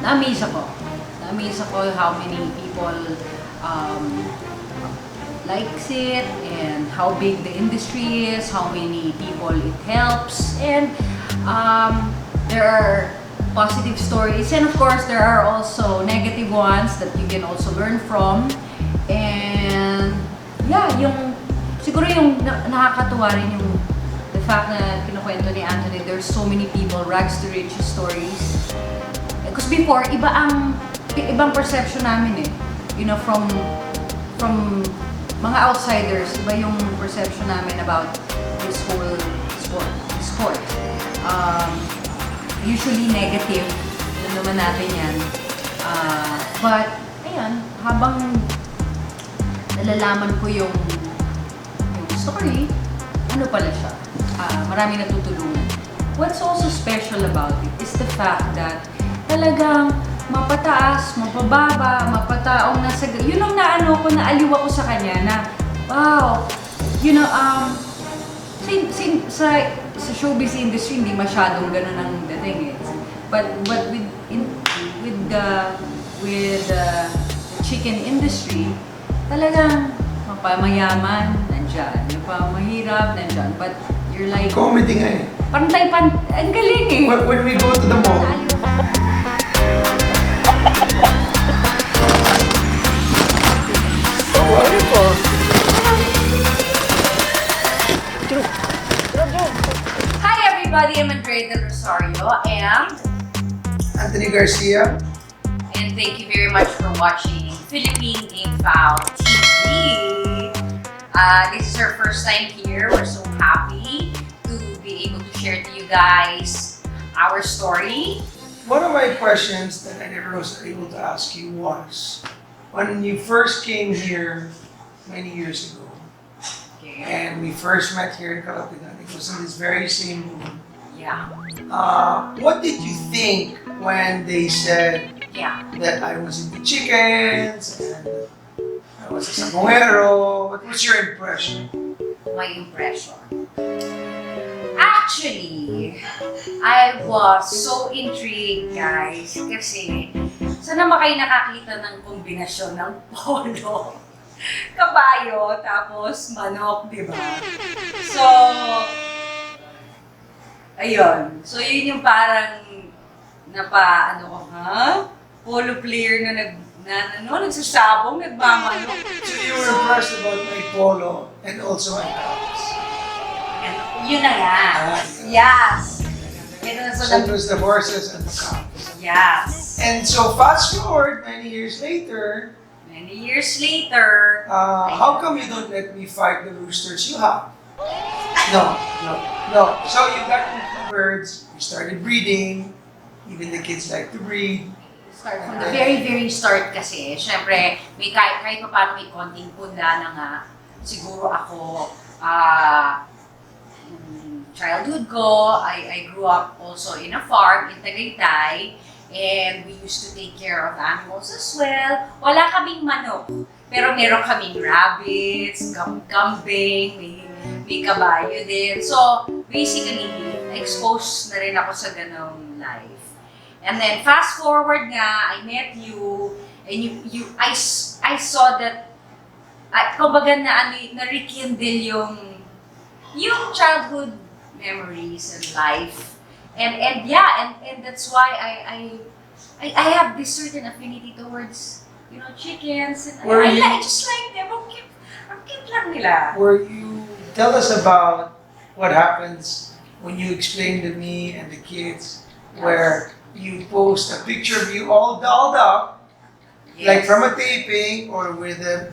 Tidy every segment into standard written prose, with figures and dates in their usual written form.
Na-amaze ako. Na-amaze ako how many people likes it and how big the industry is, how many people it helps, and there are positive stories, and of course there are also negative ones that you can also learn from. And yeah, siguro yung nakakatuwa rin yung the fact na kinukwento ni Anthony, there's so many people, rags to riches stories. Because before, ibang perception namin you know, from mga outsiders, iba yung perception namin about this whole sport. Usually negative, alam naman natin yan. But, ayan, habang nalalaman ko yung story, ano pala siya? Marami natutulungan. What's also special about it is the fact that talagang mapataas, mapababa, mapataong nasa... Yun ang naaliw ako sa kanya na, wow, you know, sa showbiz industry, hindi masyadong ganun ang dating But with the chicken industry, talagang mapamayaman, nandyan. Mapamahirap, nandyan. But you're like... Comedy nga ang galing When we go to the mall, Wonderful. Hi everybody, I'm Andrea del Rosario and Anthony Garcia. and thank you very much for watching Philippine Gamefarm TV. This is our first time here. We're so happy to be able to share to you guys our story. One of my questions that I never was able to ask you was, when you first came here many years ago, and we first met here in Kalapitan, it was in this very same room. Yeah. What did you think when they said that I was into chickens and I was a sabongero? What was your impression? My impression. Actually, I was so intrigued, guys, kasi saan naman kayo nakakita ng kombinasyon ng polo, kabayo, tapos manok, di ba? So, ayun. So, yun yung parang polo player na nagsasabong, nagmamanok. So you were impressed about my polo and also my cows. Yun na nga. Yes. So it was the horses and the cows. Yes. And so fast forward many years later, how come you don't let me fight the roosters you have? No. So you got into birds, you started breeding, even the kids like to breed. Start from the very start kasi, syempre, may kahit pa paano may konting punda na nga, siguro ako, childhood ko, I grew up also in a farm in Tagaytay, and we used to take care of animals as well. Wala kaming manok, pero meron kaming rabbits, kambing, may kabayo din. So, basically, exposed na rin ako sa ganong life. And then, fast forward nga, I met you, and I saw that, kumbaga na-rekindle yung childhood memories and life, and that's why I have this certain affinity towards chickens, and I just like them. Ang cute lang nila. Tell us about what happens when you explain to me and the kids where you post a picture of you all dolled up, like from a taping or with a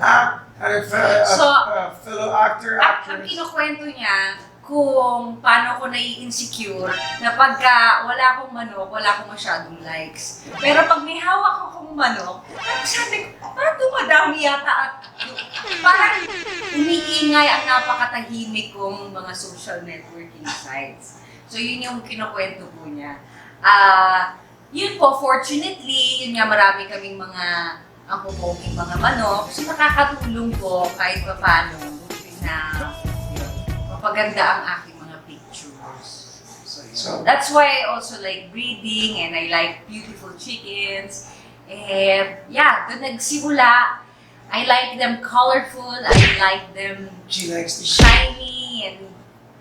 fellow actor, actress. Ang kinukwento niya kung paano ko nai-insecure na pagka wala akong manok, wala akong masyadong likes. Pero pag may hawak akong manok, sabi ko, parang dumadami yata at parang umiingay ang napakatahimik kong mga social networking sites. So yun yung kinukwento po niya. Yun po, fortunately, yun nga marami kaming mga ang pupoging mga manok. So nakakatulong po kahit pa paano na mapaganda ang aking mga pictures. So So That's why I also like breeding and I like beautiful chickens. And yeah, doon nagsimula. I like them colorful. I like them she likes to shiny and,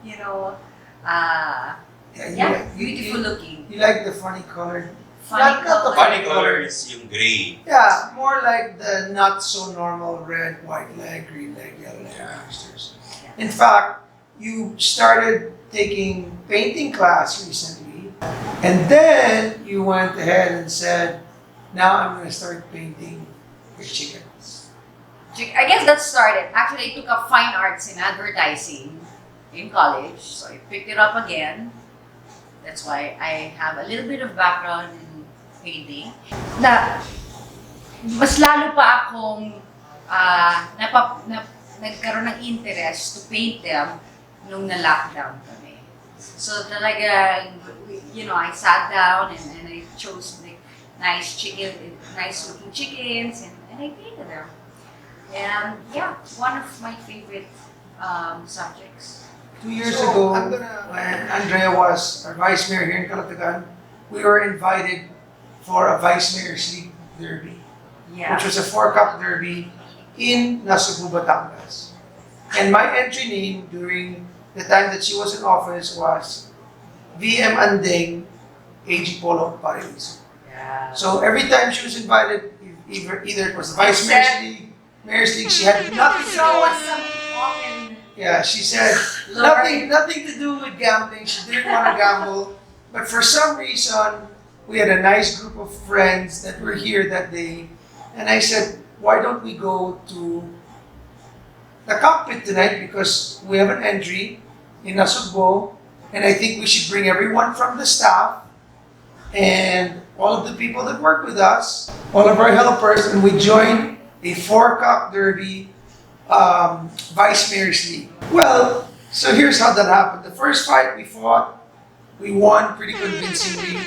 you know, uh, yeah, beautiful looking. You like the funny colored. Funny Not the color. Funny color is yung gray. Yeah, more like the not so normal red, white leg, green leg, yellow leg youngsters. In fact, you started taking painting class recently, and then you went ahead and said, now I'm going to start painting with chickens. I guess that started. Actually, I took up fine arts in advertising in college, so I picked it up again. That's why I have a little bit of background in painting. Mas lalo pa akong nagkaroon ng interest to paint them nung na-lockdown kami. So talaga, I sat down and I chose like nice looking chickens and I painted them. And yeah, one of my favorite subjects. 2 years ago, when Andrea was our vice mayor here in Calatagan, we were invited for a vice mayor's league derby, Yeah. which was a 4-cup derby in Nasugbu, Batangas. And my entry name during the time that she was in office was VM Andeng, AG Polo Paraiso. Yeah. So every time she was invited, either it was the vice mayor's league, she had nothing to So do. what's some common Yeah, she said nothing to do with gambling. She didn't want to gamble, but for some reason, we had a nice group of friends that were here that day, and I said, why don't we go to the cockpit tonight because we have an entry in Nasugbo, and I think we should bring everyone from the staff and all of the people that work with us, all of our helpers, and we joined a 4-cup derby vice mayor's league. Well, so here's how that happened. The first fight we fought, we won pretty convincingly.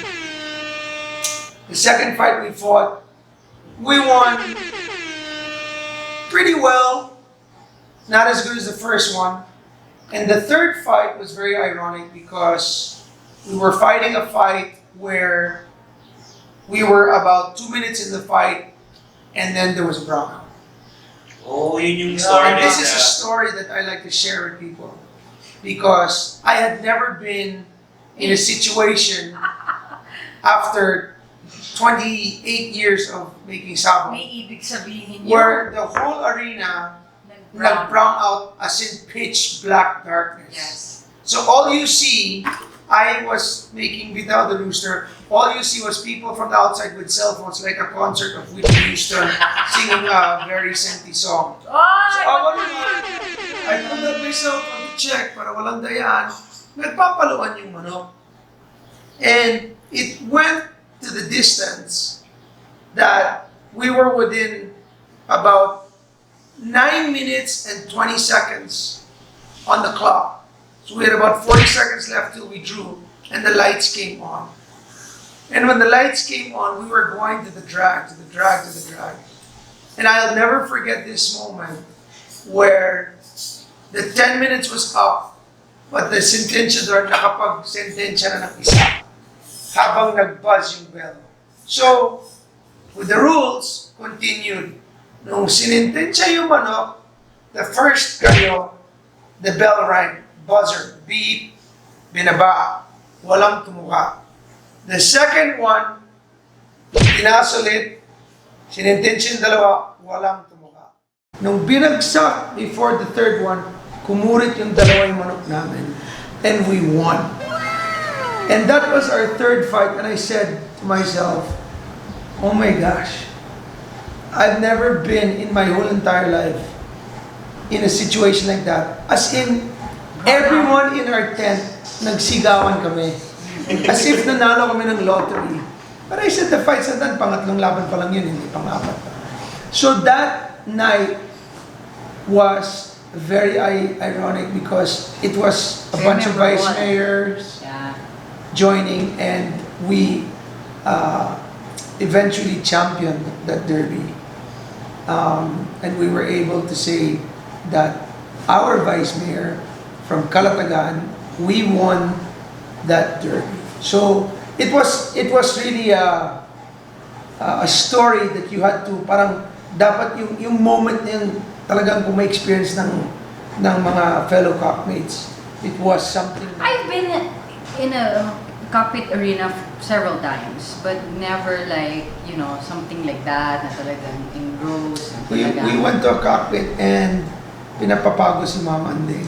The second fight we fought, we won pretty well. Not as good as the first one. And the third fight was very ironic because we were fighting a fight where we were about 2 minutes in the fight and then there was a brownout. Oh, yun yung story And this is a nila. story that I like to share with people because I had never been in a situation after 28 years of making sabong may ibig sabihin yun? where the whole arena nag-brown out as in pitch black darkness. Yes. So all you see, I was making Bitaw the Rooster, all you see was people from the outside with cell phones like a concert of Whitney Houston singing a very senti song. So ako naman, I pulled out my cell phone to check para walang dayaan, nagpapaluan yung manok. And it went to the distance that we were within about 9 minutes and 20 seconds on the clock. So we had about 40 seconds left till we drew, and the lights came on. And when the lights came on, we were going to the drag. And I'll never forget this moment where the 10 minutes was up, but the sentenciador nakapag-sentensya na ng isa habang nag-buzz yung bell. So, with the rules, continued. Nung sinintensya yung manok, the first kayo, the bell rang, buzzer, beep, binaba, walang tumuka. The second one, tinasolit, sinintensya yung dalawa, walang tumuka. Nung binagsak before the third one, kumurit yung dalawa yung manok namin, and we won. And that was our third fight, and I said to myself, oh my gosh, I've never been in my whole entire life in a situation like that. As in, everyone in our tent, nagsigawan kami. As if nanalo kami ng lottery. But I said, the fight's not done, pangatlong laban pa lang yun, hindi pang-apat. So that night was very ironic because it was a bunch of vice mayors joining, and we eventually championed that derby. And we were able to say that our vice mayor from Calatagan, we won that derby. So it was really a story that you had to parang dapat yung moment na yun talagang kung may experience ng mga fellow cockmates, it was something. I've been in a cockpit arena several times, but never like, you know, something like that na talagang engrossed. We went to a cockpit and pinapapago si Ma'am Anding.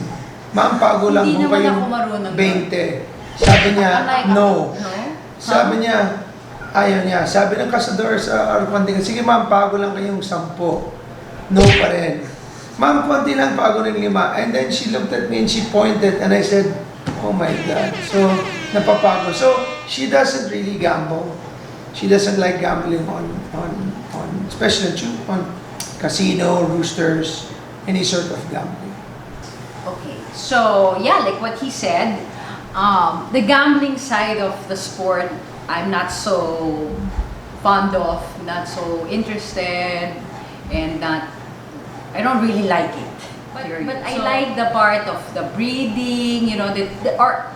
Ma'am, pago lang Hindi mo naman kayong ako marunong 20. Sabi niya, no. No? Sabi niya, ayaw niya. Sabi ng kasador sa Arpanding, sige ma'am, pago lang kayong 10. No pa rin. Ma'am, konti lang pago ng 5. And then she looked at me and she pointed and I said, oh my God. So, napapago. So, she doesn't really gamble. She doesn't like gambling on especially on casino, roosters, any sort of gambling. Okay, so yeah, like what he said, the gambling side of the sport, I'm not so fond of, not so interested, and I don't really like it. But I like the part of the breeding, you know, or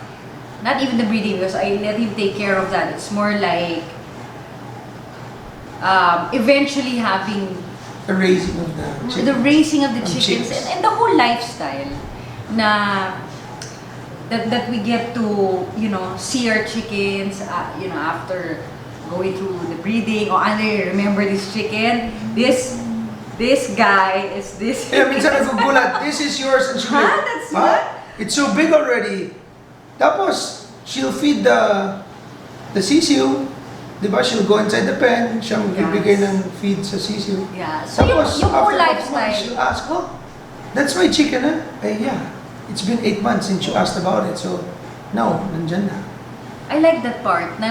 not even the breeding because I let him take care of that. It's more like eventually having The raising of the chickens. the raising of the Of chickens chicks. and the whole lifestyle na that we get to, you know, see our chickens, you know, after going through the breeding. Oh, Andre, remember this chicken? This guy is this. Kaya minsan nagugulat, this is yours, and she'll be, Huh? That's "Huh? It's so big already." Tapos, she'll feed the sisiu. Di ba? She'll go inside the pen, siya magbibigay ng feed sa sisiu. Yeah. So yung Tapos, whole after a couple lifestyle. months, she'll ask, oh, that's my chicken, huh? Eh, yeah. It's been 8 months since you asked about it, so, no, nandyan na. I like that part na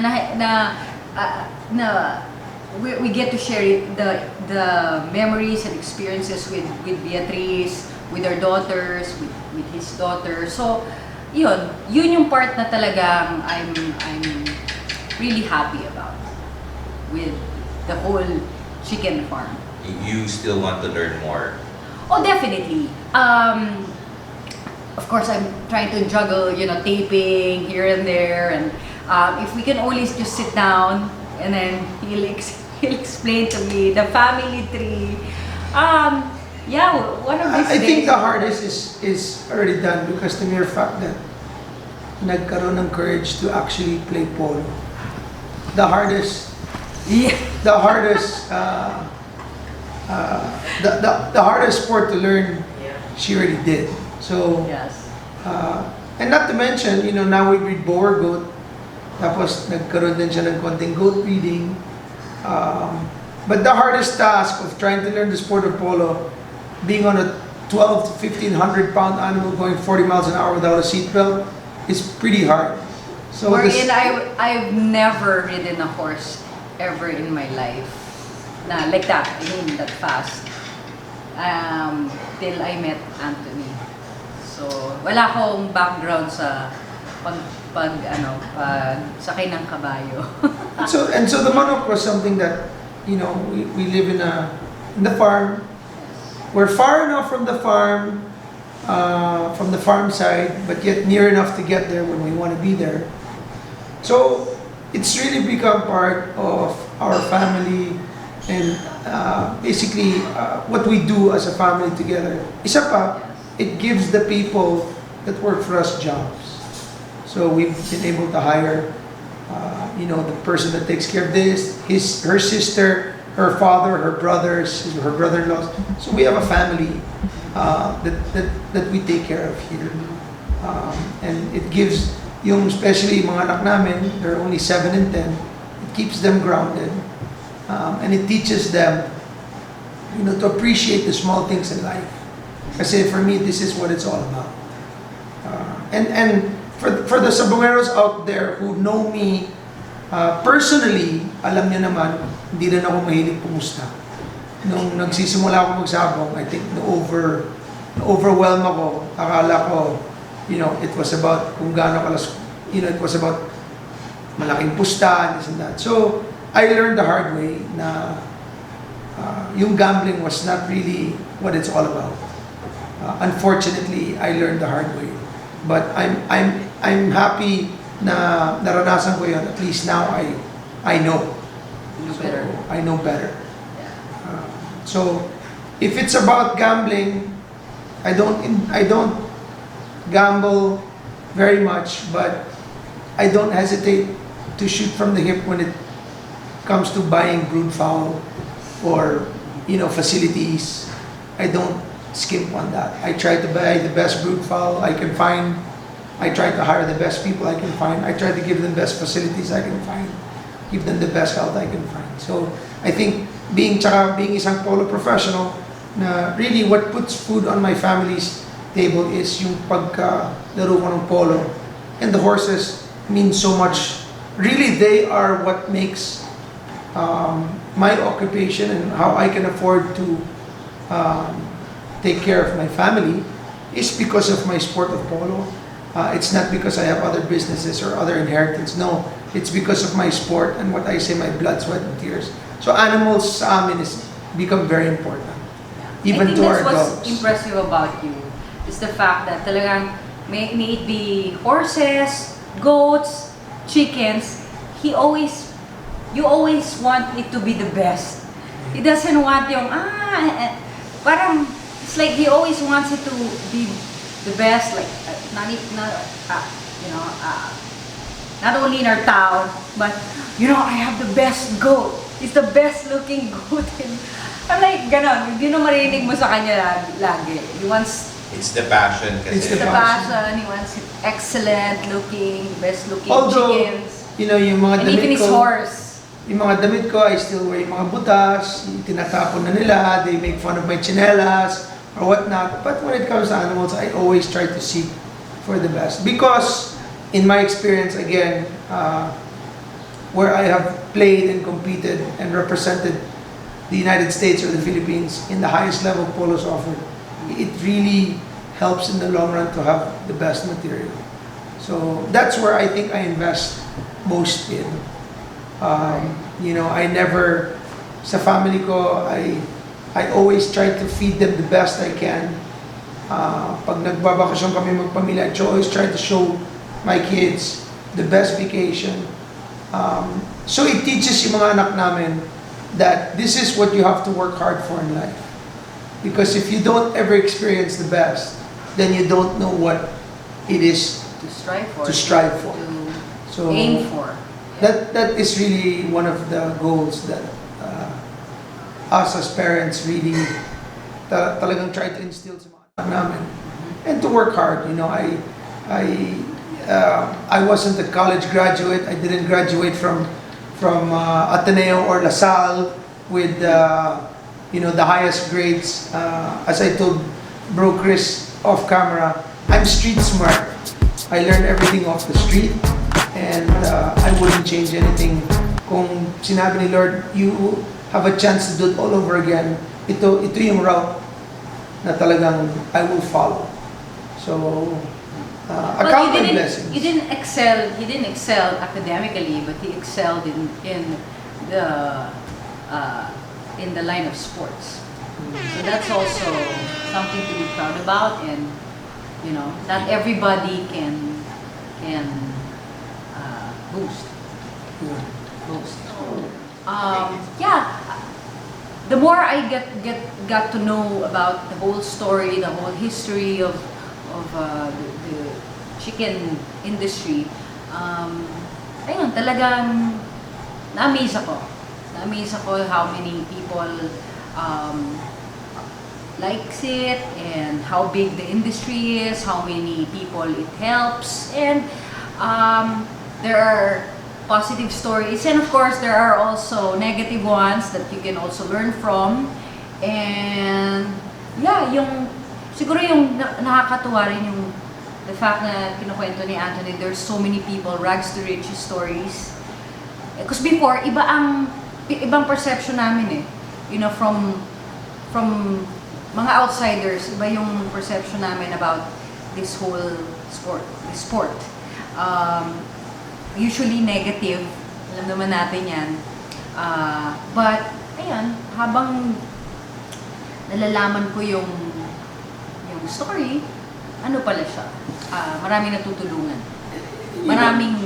we get to share the memories and experiences with Beatrice, with our daughters, with his daughter. So, yun yung part na talagang I'm really happy about with the whole chicken farm. You still want to learn more. Oh, definitely. Of course, I'm trying to juggle, you know, taping here and there, and if we can only just sit down and then he'll explain to me the family tree. Yeah, one of these I think days. the hardest is already done because the mere fact that nagkaroon ng courage to actually play polo. The hardest, Yeah. the hardest, the hardest sport to learn, she already did. So, Yes. and not to mention, you know, now we breed boer goat. Tapos nagkaroon din siya ng konting goat breeding. But the hardest task of trying to learn the sport of polo, being on a 12 to 1500 pound animal going 40 miles an hour without a seatbelt, is pretty hard. So Wherein I've never ridden a horse ever in my life. Na like that, I mean that fast. Till I met Anthony. So, wala akong background sa pag sakay ng kabayo. so the manok was something that, you know, we live in the farm. We're far enough from the farm side, but yet near enough to get there when we want to be there. So it's really become part of our family and basically what we do as a family together. Isa pa, it gives the people that work for us jobs. So we've been able to hire, you know, the person that takes care of this, her sister, her father, her brothers, her brother-in-laws. So we have a family that we take care of here, and it gives yung especially mga anak namin, they're only 7 and 10. It keeps them grounded, and it teaches them, you know, to appreciate the small things in life. Kasi for me, this is what it's all about. And for the sabongeros out there who know me personally, alam niyo naman, hindi rin ako mahilig pumusta. Nung nagsisimula ako magsabong, I think na-overwhelm ako. Akala ko, you know, it was about kung gaano kalas, you know, it was about malaking pusta, this and that. So, I learned the hard way na yung gambling was not really what it's all about. Unfortunately, I learned the hard way. But I'm happy na naranasan ko yun, at least now I know. You know So, better. I know better. Yeah. So if it's about gambling, I don't gamble very much, but I don't hesitate to shoot from the hip when it comes to buying brood fowl or facilities. I don't skimp on that. I try to buy the best brood fowl I can find. I try to hire the best people I can find. I try to give them best facilities I can find. Give them the best health I can find. So I think being isang polo professional, na really what puts food on my family's table is yung pagkalaro ko ng polo. And the horses mean so much. Really, they are what makes my occupation and how I can afford to take care of my family is because of my sport of polo. It's not because I have other businesses or other inheritance. No, it's because of my sport and what I say, my blood, sweat, and tears. So animals sa amin is become very important. Even I think to our that's what's dogs. impressive about you is the fact that talagang may it be horses, goats, chickens, you always want it to be the best. He doesn't want yung parang it's like he always wants it to be the best, like not only in our town, but I have the best goat. It's the best looking goat. I'm like, ganon, yun ang marinig mo sa kanya lagi. He wants, It's the passion kasi. It's the the passion, he wants excellent looking, best looking Although, chickens. yung mga And even damit his ko, horse. yung mga damit ko, I still wear yung mga butas, tinatapon na nila, they make fun of my chinelas, or whatnot. But when it comes to animals, I always try to seek for the best. Because, in my experience, again, where I have played and competed and represented the United States or the Philippines in the highest level polos offered, it really helps in the long run to have the best material. So that's where I think I invest most in. I never, sa family ko, I always try to feed them the best I can. Pag nagbabakasyon kami magpamilya, I always try to show my kids the best vacation. So it teaches yung mga anak namin that this is what you have to work hard for in life. Because if you don't ever experience the best, then you don't know what it is To strive for. to strive for. To So aim for. that is really one of the goals that us as parents really talagang try to instill sa mga anak namin. And to work hard. I wasn't a college graduate. I didn't graduate from Ateneo or La Salle with the highest grades. As I told Bro Chris off camera, I'm street smart. I learned everything off the street, and I wouldn't change anything. Kung sinabi ni Lord, you have a chance to do it all over again, ito yung route na talagang I will follow. So, Well, account my blessings. He didn't excel academically, but he excelled in the line of sports. So that's also something to be proud about, and not everybody can boost. Yeah. The more I got to know about the whole story, the whole history of the chicken industry, ayun, talagang na-amaze ako. Na-amaze ako how many people likes it, and how big the industry is, how many people it helps, and there are positive stories, and of course there are also negative ones that you can also learn from. And yeah, siguro yung nakakatuwa rin yung the fact na kinukwento ni Anthony, there's so many people, rags to riches stories. Because before, ibang perception namin from mga outsiders, iba yung perception namin about this whole sport. Usually negative, alam naman natin yan. But, ayan, habang nalalaman ko yung story, ano pala siya? Maraming natutulungan. Maraming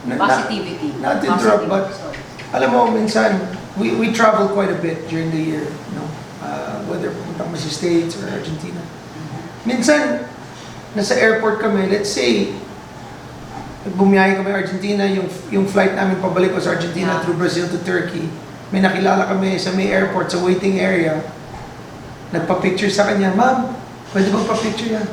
Positivity. Not to interrupt, but Sorry. alam mo, minsan, we travel quite a bit during the year, no? Whether pumunta kami sa States or Argentina. Minsan, nasa airport kami, let's say, bumiyahe kami Argentina, yung flight namin pabalik ko sa Argentina through Brazil to Turkey. May nakilala kami sa may airport, sa waiting area. Nagpa-picture sa kanya, "Ma'am, pwede bang pa-picture yan?"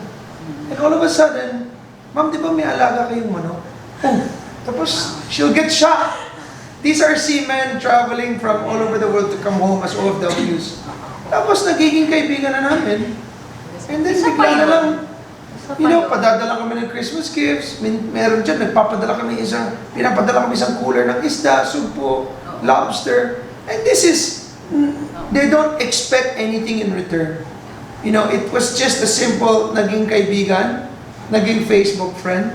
And all of a sudden, "Ma'am, di ba may alaga kayong manok?" Oh, tapos she'll get shocked. These are seamen traveling from all over the world to come home as OFWs. Tapos nagiging kaibigan na namin. And then Isa pa bigla na yun. lang, Isa you pa know, yun. padadala kami ng Christmas gifts. Meron dyan, pinapadala kami isang cooler ng isda, sugpo, lobster. And this is, they don't expect anything in return. You know, it was just a simple naging kaibigan, naging Facebook friend,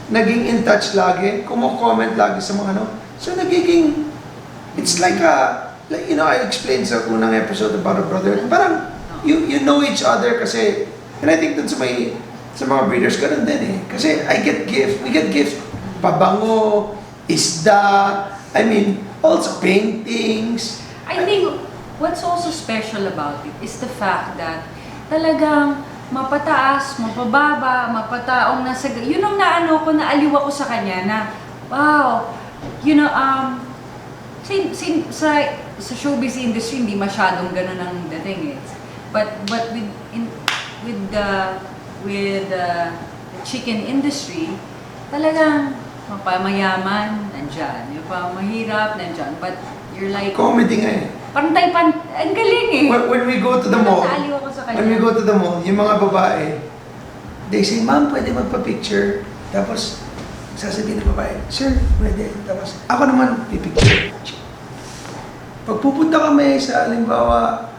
naging in touch lagi, kumo-comment lagi sa mga ano. So nagiging, it's like you know, I explained sa unang episode about a brother, parang you know each other kasi, and I think dun sa mga breeders, ganun din eh. Kasi we get gifts, pabango, isda, I mean, also paintings. I think what's also special about it is the fact that talagang mapataas, mapababa, mapataong nasa... Yun ang naano ko, naaliw ako sa kanya na, wow, you know, sa showbiz industry, hindi masyadong ganun ang dating eh. But with the chicken industry, talagang mapamayaman, nandyan. Yung pamahirap, nandyan. But you're like... Comedy nga eh. Ang galing eh. When we go to the mall, Naaliw ako sa kanya. when we go to the mall, yung mga babae, they say, "Ma'am, pwede magpa-picture." Tapos, sasabihin ng babae, "Sir, pwede." Tapos, ako naman, pipicture. Pag pupunta kami sa, halimbawa,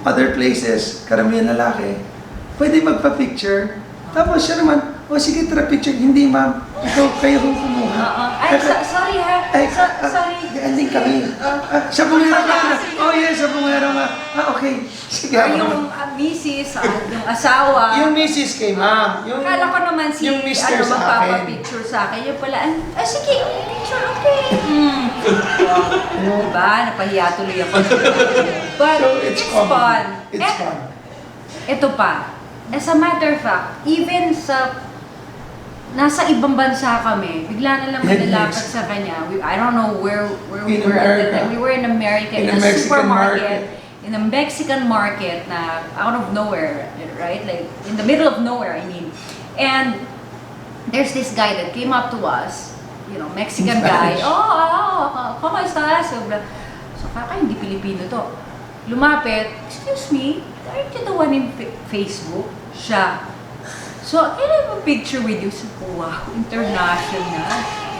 other places, karamihan lalaki, pwede magpa-picture. Tapos siya naman, "Oh, sige, tara picture." "Hindi, ma'am. Kayo kung kumuha." Ay, sorry ha. Sorry. Anding kami. Sa bungero ka. Oh, yes, sa bungero nga. Okay. Sige. Yung misis, yung asawa. Yung misis kay ma'am. Akala ko naman si yung mister sa akin. magpapapicture sa akin. Yung pala, sige, picture, okay. Diba? Napahiya tuloy ako. But So, it's common. fun. It's fun. Ito pa. As a matter of fact, even nasa ibang bansa kami, bigla na lang may lalapit sa kanya. I don't know where we In were at the America. time. We were in America, In in a a Mexican supermarket, in a Mexican market na out of nowhere, right? Like, in the middle of nowhere, I mean. And there's this guy that came up to us, you know, Mexican guy. Spanish. ¿Cómo estás? So, kaka, hindi Pilipino to. Lumapit, "Excuse me, aren't you the one in Facebook?" Siya. "So, can I have a picture with you?" So, wow, international.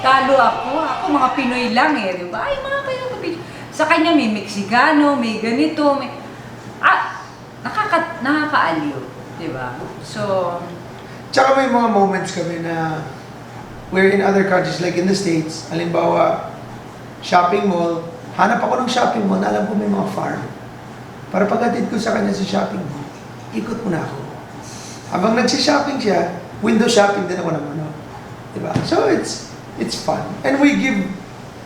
Talo ako mga Pinoy lang eh, di ba? Ay, mga kayo picture. Sa kanya may Mexicano, may ganito, may... nakakaaliw, di ba? So... Tsaka may mga moments kami na we're in other countries, like in the States, halimbawa, shopping mall, hanap ako ng shopping mall na alam ko may mga farm. Para paghatid ko sa kanya sa shopping mall, ikot muna ako. Habang nagsishopping siya, window shopping din ako naman. No? Diba? So it's fun. And we give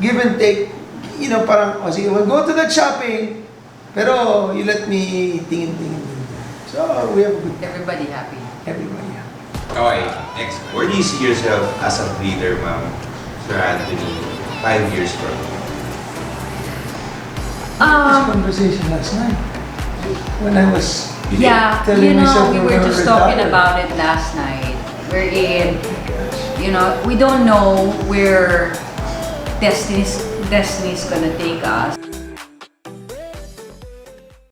and take, you know, parang, sige, we'll go to that shopping, pero you let me tingin. So we have a good time. Everybody happy. Everybody happy. Okay, next. Where do you see yourself as a leader, ma'am? Sir Anthony, 5 years from now? This conversation last night, when I was Yeah, telling you myself know, we we're were gonna just retire. talking about it last night. We're in, you know, we don't know where destiny's gonna take us.